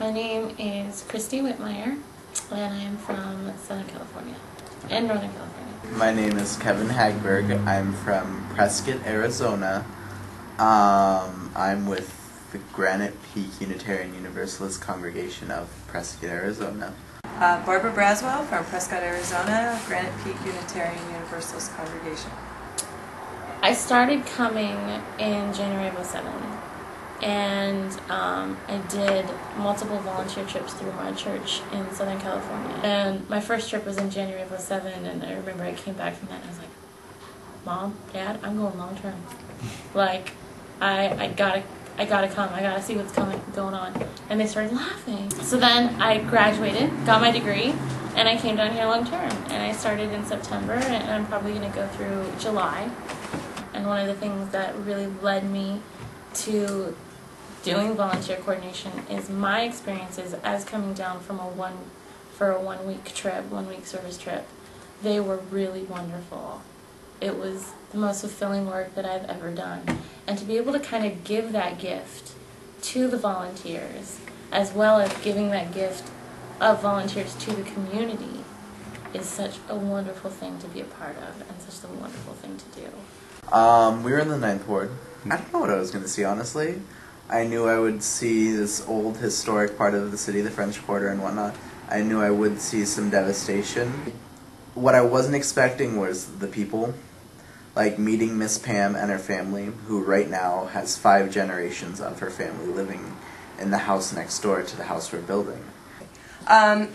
My name is Christy Whitmire, and I am from Southern California and Northern California. My name is Kevin Hagberg. I'm from Prescott, Arizona. I'm with the Granite Peak Unitarian Universalist Congregation of Prescott, Arizona. Barbara Braswell from Prescott, Arizona, Granite Peak Unitarian Universalist Congregation. I started coming in January of 2007, and I did multiple volunteer trips through my church in Southern California. And my first trip was in January of 2007, and I remember I came back from that and I was like, Mom, Dad, I'm going long term. Like, I gotta come. I gotta see what's going on. And they started laughing. So then I graduated, got my degree, and I came down here long term. And I started in September, and I'm probably gonna go through July. And one of the things that really led me to doing volunteer coordination is my experiences as coming down from a one week service trip. They were really wonderful. It was the most fulfilling work that I've ever done. And to be able to kind of give that gift to the volunteers, as well as giving that gift of volunteers to the community, is such a wonderful thing to be a part of, and such a wonderful thing to do. We were in the 9th Ward. I don't know what I was going to see, honestly. I knew I would see this old historic part of the city, the French Quarter and whatnot. I knew I would see some devastation. What I wasn't expecting was the people. Like meeting Miss Pam and her family, who right now has 5 generations of her family living in the house next door to the house we're building. I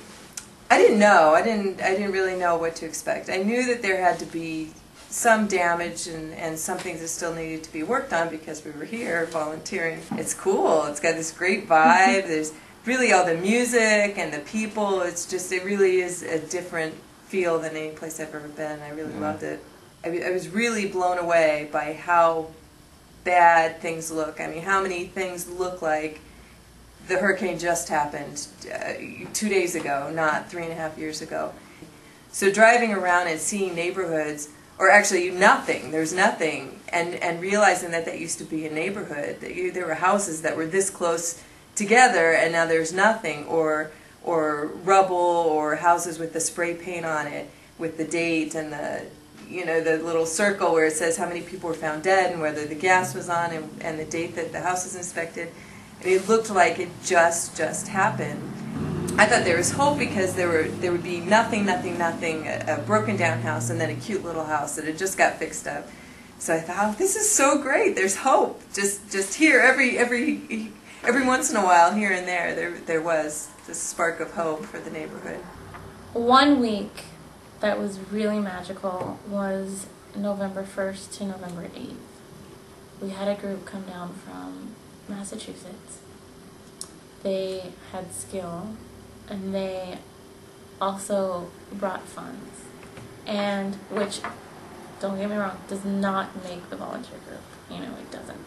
didn't know. I didn't really know what to expect. I knew that there had to be some damage and some things that still needed to be worked on because we were here volunteering. It's cool. It's got this great vibe. There's really all the music and the people. It really is a different feel than any place I've ever been. I really loved it. I was really blown away by how bad things look. I mean, how many things look like the hurricane just happened 2 days ago, not 3.5 years ago. So driving around and seeing neighborhoods, or actually nothing, there's nothing, and realizing that used to be a neighborhood, that there were houses that were this close together and now there's nothing, or rubble, or houses with the spray paint on it with the date and the little circle where it says how many people were found dead and whether the gas was on and the date that the house was inspected. And it looked like it just happened. I thought there was hope because there would be nothing, a broken down house and then a cute little house that had just got fixed up. So I thought, oh, this is so great. There's hope. Just here every once in a while, here and there was this spark of hope for the neighborhood. 1 week that was really magical was November 1st to November 8th. We had a group come down from Massachusetts. They had skill, and they also brought funds, and which, don't get me wrong, does not make the volunteer group. It doesn't.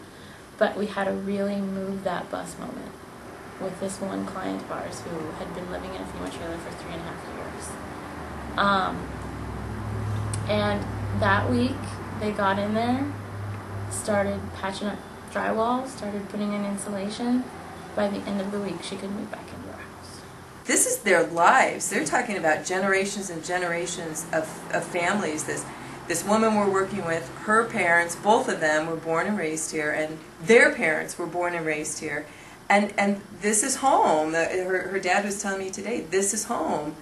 But we had a really move that bus moment with this one client of ours who had been living in a FEMA trailer for 3.5 years. And that week, they got in there, started patching up drywall, started putting in insulation. By the end of the week, she could move back into her house. This is their lives. They're talking about generations and generations of families. This woman we're working with, her parents, both of them were born and raised here, and their parents were born and raised here. And this is home. Her dad was telling me today, this is home.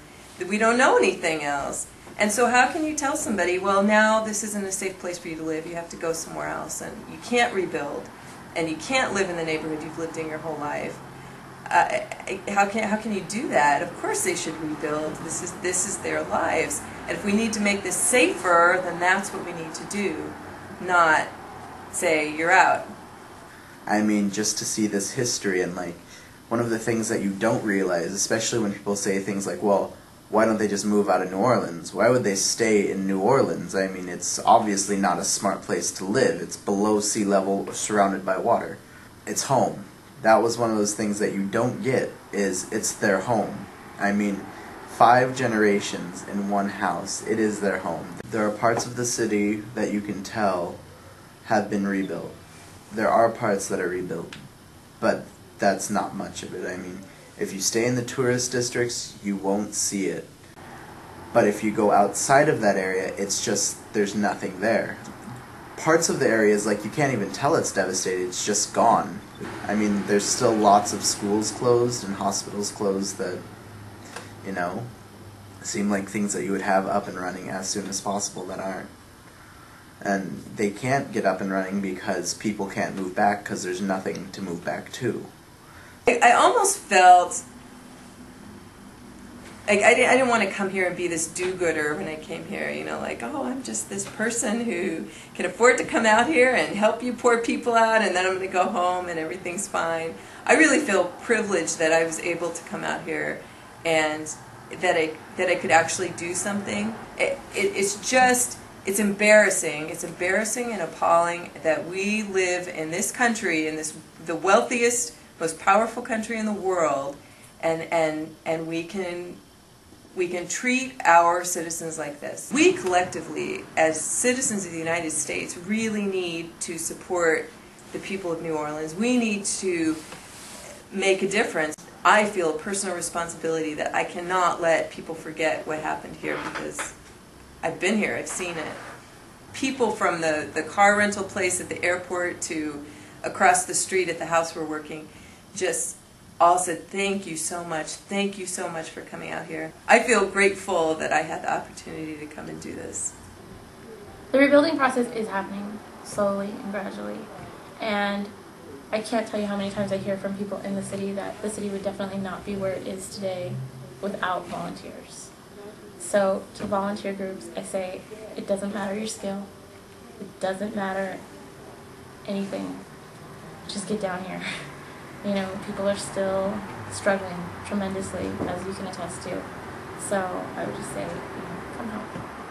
We don't know anything else. And so how can you tell somebody, well, now this isn't a safe place for you to live, you have to go somewhere else, and you can't rebuild, and you can't live in the neighborhood you've lived in your whole life. How can you do that? Of course they should rebuild. This is their lives. And if we need to make this safer, then that's what we need to do, not say, you're out. I mean, just to see this history, and one of the things that you don't realize, especially when people say things like, well, why don't they just move out of New Orleans? Why would they stay in New Orleans? I mean, it's obviously not a smart place to live. It's below sea level, surrounded by water. It's home. That was one of those things that you don't get, is it's their home. I mean, 5 generations in one house. It is their home. There are parts of the city that you can tell have been rebuilt. There are parts that are rebuilt, but that's not much of it. I mean, If you stay in the tourist districts, you won't see it. But if you go outside of that area, it's just, there's nothing there. Parts of the areas, like, you can't even tell it's devastated, it's just gone. I mean, there's still lots of schools closed and hospitals closed that, you know, seem like things that you would have up and running as soon as possible that aren't. And they can't get up and running because people can't move back because there's nothing to move back to. I almost felt like I didn't want to come here and be this do-gooder when I came here, you know, like, oh, I'm just this person who can afford to come out here and help you poor people out, and then I'm going to go home and everything's fine. I really feel privileged that I was able to come out here and that I could actually do something. It's embarrassing. It's embarrassing and appalling that we live in this country, in the wealthiest, most powerful country in the world, and we can treat our citizens like this. We collectively, as citizens of the United States, really need to support the people of New Orleans. We need to make a difference. I feel a personal responsibility that I cannot let people forget what happened here, because I've been here, I've seen it. People from the car rental place at the airport to across the street at the house we're working just all said, thank you so much for coming out here. I feel grateful that I had the opportunity to come and do this. The rebuilding process is happening slowly and gradually, and I can't tell you how many times I hear from people in the city that the city would definitely not be where it is today without volunteers. So to volunteer groups, I say, it doesn't matter your skill, it doesn't matter anything, just get down here. You know, people are still struggling tremendously, as you can attest to. So I would just say, you know, come help.